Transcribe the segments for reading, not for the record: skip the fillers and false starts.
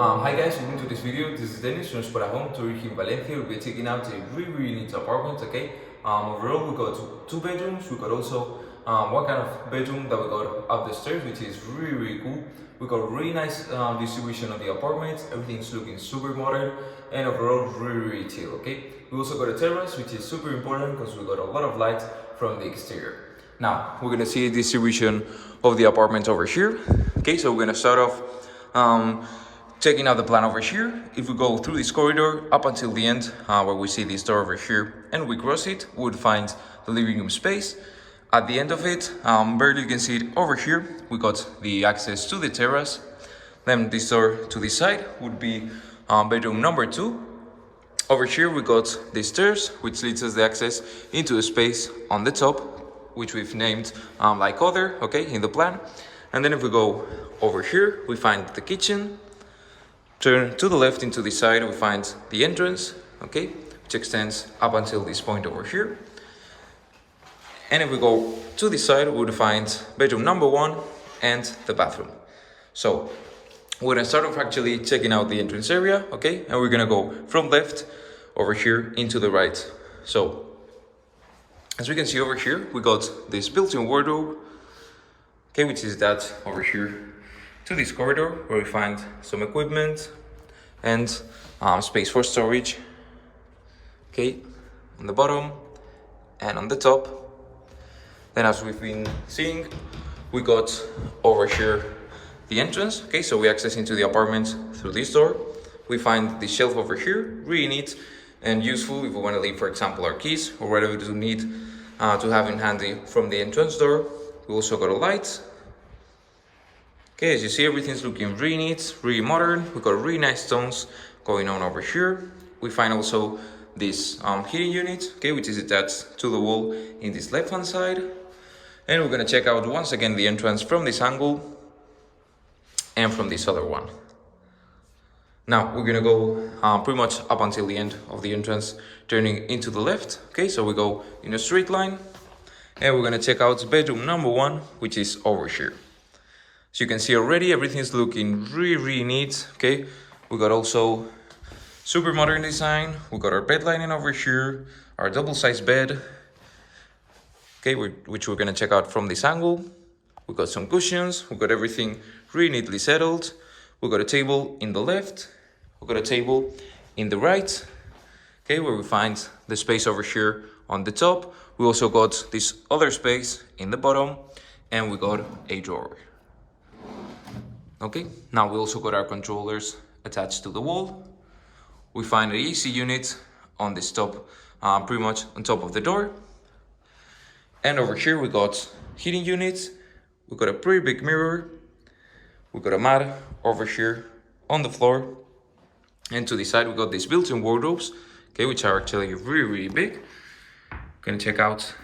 Hi guys, welcome to this video. This is Dennis from Spotahome to here in Valencia. We'll be taking out a really neat apartment, okay? Overall we got two bedrooms. We got also one kind of bedroom that we got up the stairs, which is really cool. We got really nice distribution of the apartment. Everything's looking super modern and overall really chill, okay? We also got a terrace, which is super important because we got a lot of light from the exterior. Now we're gonna see a distribution of the apartment over here. Okay, so we're gonna start off checking out the plan over here. If we go through this corridor up until the end, where we see this door over here, and we cross it, we would find the living room space. At the end of it, barely you can see it over here, we got the access to the terrace. Then this door to this side would be bedroom number 2. Over here we got the stairs, which leads us the access into a space on the top, which we've named like other, okay, in the plan. And then if we go over here, we find the kitchen. Turn to the left into the side, we find the entrance, okay, which extends up until this point over here. And if we go to the side, we would find bedroom number 1 and the bathroom. So we're gonna start off actually checking out the entrance area, okay, and we're gonna go from left over here into the right. So as we can see over here, we got this built-in wardrobe, okay, which is that over here to this corridor where we find some equipment and space for storage, okay, on the bottom and on the top. Then as we've been seeing, we got over here the entrance, okay, so we access into the apartment through this door. We find the shelf over here, really neat and useful if we want to leave, for example, our keys or whatever we do need to have in handy from the entrance door. We also got a light. Okay, as you see, everything's looking really neat, really modern. We got really nice tones going on over here. We find also this heating unit, okay, which is attached to the wall in this left-hand side. And we're gonna check out once again the entrance from this angle and from this other one. Now we're gonna go pretty much up until the end of the entrance, turning into the left. Okay, so we go in a straight line, and we're gonna check out bedroom number 1, which is over here. So you can see already everything's looking really neat, okay? We got also super modern design. We got our bed lining over here, our double-sized bed, okay, which we're gonna check out from this angle. We got some cushions, we got everything really neatly settled. We got a table in the left, we got a table in the right, okay, where we find the space over here on the top. We also got this other space in the bottom, and we got a drawer. Okay, now we also got our controllers attached to the wall. We find an AC unit on this top, pretty much on top of the door. And over here we got heating units. We got a pretty big mirror. We got a mat over here on the floor. And to the side we got these built-in wardrobes, okay, which are actually really big. Gonna check out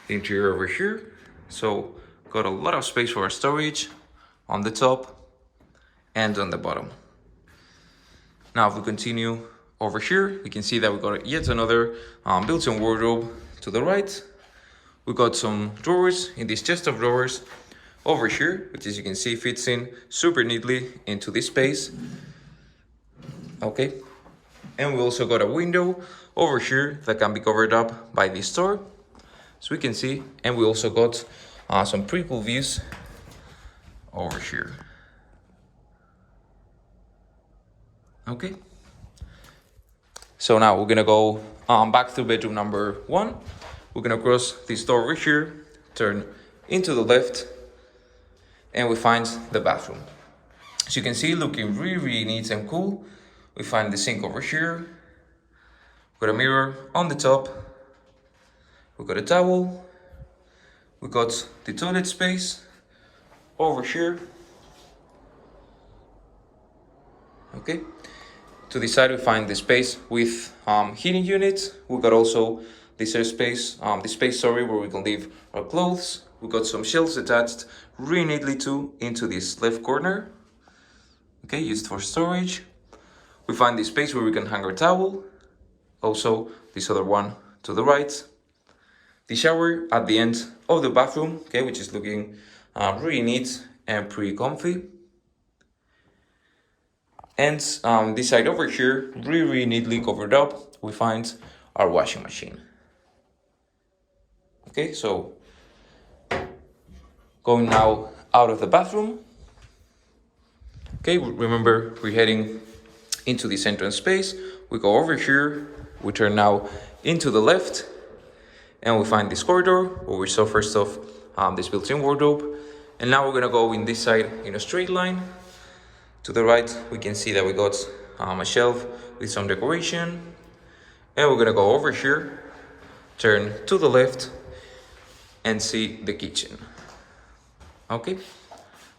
the interior over here. So got a lot of space for our storage on the top and on the bottom. Now if we continue over here, we can see that we got yet another built-in wardrobe to the right. We got some drawers in this chest of drawers over here, which as you can see fits in super neatly into this space, okay. And we also got a window over here that can be covered up by this door, so we can see. And we also got some pretty cool views over here, okay. So now we're gonna go back to bedroom number 1. We're gonna cross this door over here, turn into the left, and we find the bathroom. As you can see, looking really neat and cool. We find the sink over here, we got a mirror on the top, we got a towel, we got the toilet space over here, okay. To the side we find the space with heating units. We got also this space, where we can leave our clothes. We got some shelves attached really neatly too into this left corner, okay, used for storage. We find this space where we can hang our towel. Also this other one to the right. The shower at the end of the bathroom, okay, which is looking really neat and pretty comfy. And this side over here, really neatly covered up, we find our washing machine. Okay, so going now out of the bathroom. Okay, remember we're heading into this entrance space. We go over here, we turn now into the left, and we find this corridor where we saw first off this built-in wardrobe. And now we're gonna go in this side in a straight line. To the right, we can see that we got a shelf with some decoration. And we're gonna go over here, turn to the left, and see the kitchen. Okay,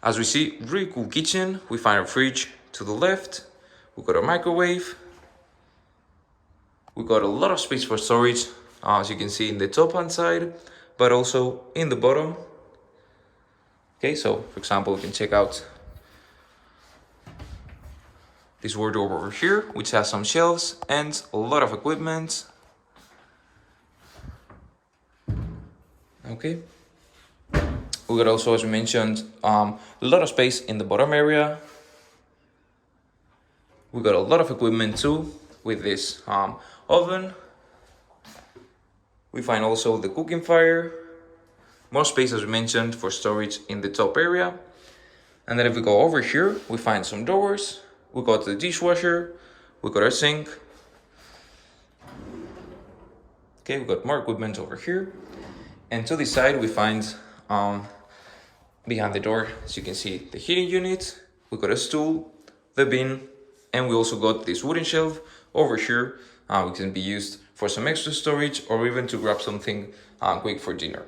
as we see, really cool kitchen. We find a fridge to the left. We got a microwave. We got a lot of space for storage, as you can see in the top hand side, but also in the bottom. Okay, so for example, you can check out this wardrobe over here, which has some shelves and a lot of equipment. Okay. We got also, as we mentioned, a lot of space in the bottom area. We got a lot of equipment too with this oven. We find also the cooking fire. More space, as we mentioned, for storage in the top area. And then if we go over here, we find some doors. We got the dishwasher. We got our sink. Okay, we got more equipment over here. And to this side, we find behind the door, as you can see, the heating unit. We got a stool, the bin, and we also got this wooden shelf over here, which can be used for some extra storage or even to grab something quick for dinner.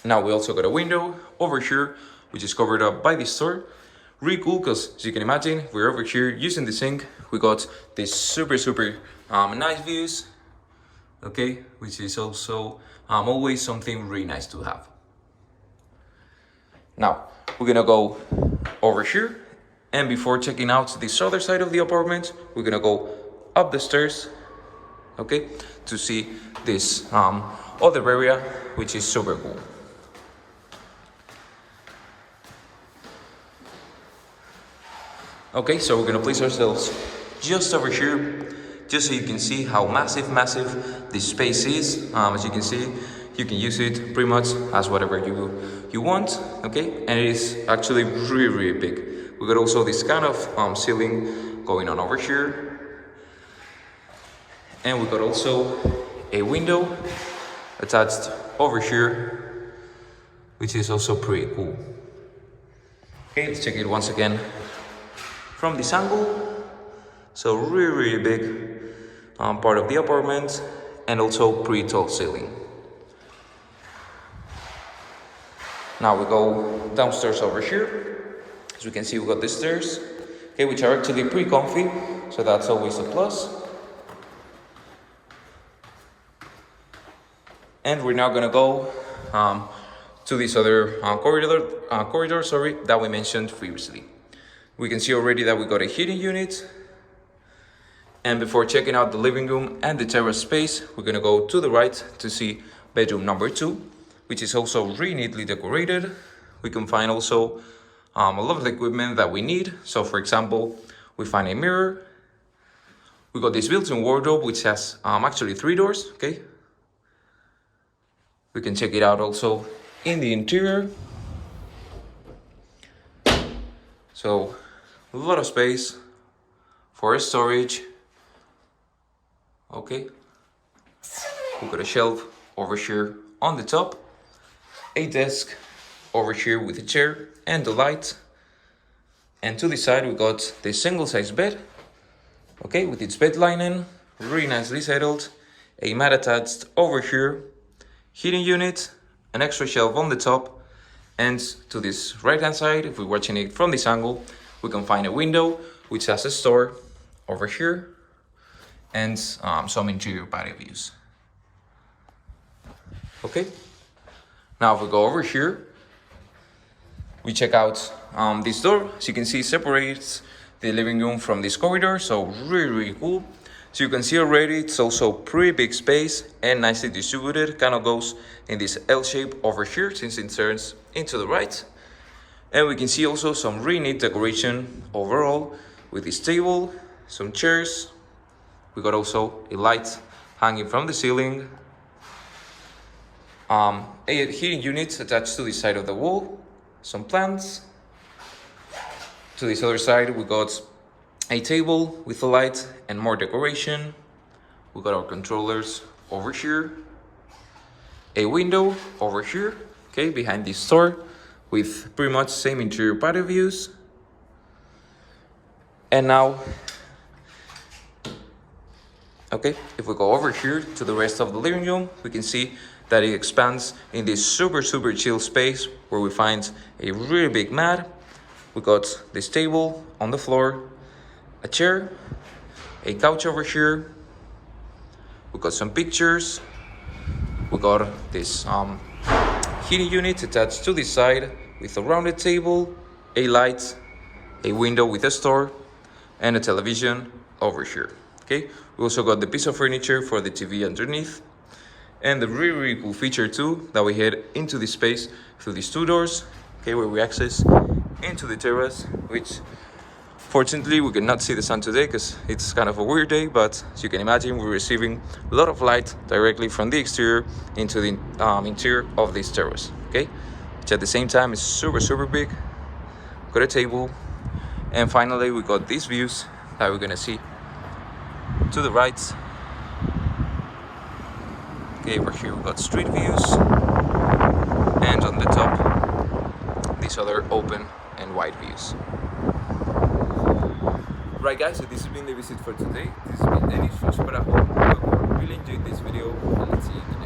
Now we also got a window over here, which is covered up by this door. Really cool, because as you can imagine, we're over here using the sink. We got this super nice views, okay, which is also always something really nice to have. Now we're gonna go over here, and before checking out this other side of the apartment, we're gonna go up the stairs, okay, to see this other area, which is super cool. Okay, so we're gonna place ourselves just over here, just so you can see how massive this space is. As you can see, you can use it pretty much as whatever you want, okay? And it is actually really big. We got also this kind of ceiling going on over here. And we got also a window attached over here, which is also pretty cool. Okay, let's check it once again from this angle. So really big part of the apartment, and also pretty tall ceiling. Now we go downstairs over here. As we can see, we got the stairs, okay, which are actually pretty comfy, so that's always a plus. And we're now gonna go to this other corridor, that we mentioned previously. We can see already that we got a heating unit. And before checking out the living room and the terrace space, we're gonna go to the right to see bedroom number 2, which is also really neatly decorated. We can find also a lot of the equipment that we need. So for example, we find a mirror. We got this built-in wardrobe, which has actually 3 doors, okay? We can check it out also in the interior. So a lot of space for storage. Okay, we got a shelf over here on the top, a desk over here with a chair and the light, and to the side we got the single-size bed, okay, with its bed linen, really nicely settled, a mat attached over here, heating unit, an extra shelf on the top, and to this right hand side, if we're watching it from this angle, we can find a window which has a store over here and some interior patio views. Okay, now if we go over here, we check out this door. As you can see, separates the living room from this corridor, so really cool. So you can see already it's also pretty big space and nicely distributed. Kind of goes in this L shape over here since it turns into the right. And we can see also some really neat decoration overall with this table, some chairs. We got also a light hanging from the ceiling. A heating unit attached to the side of the wall, some plants. To this other side, we got a table with a light and more decoration. We got our controllers over here. A window over here, okay, behind this door, with pretty much same interior patio views. And now, okay, if we go over here to the rest of the living room, we can see that it expands in this super chill space where we find a really big mat. We got this table on the floor, a chair, a couch over here. We got some pictures. We got this heating unit attached to this side with a rounded table, a light, a window with a store, and a television over here. Okay, we also got the piece of furniture for the TV underneath. And the really cool feature too, that we head into this space through these two doors, okay, where we access into the terrace, which fortunately we cannot see the sun today because it's kind of a weird day, but as you can imagine, we're receiving a lot of light directly from the exterior into the interior of this terrace, okay, which at the same time is super big. Got a table, and finally we got these views that we're gonna see to the right. Okay, over here we got street views, and on the top, these other open and wide views. Right guys, so this has been the visit for today. This has been Dennis from Spotahome. I hope you really enjoyed this video, and let's see you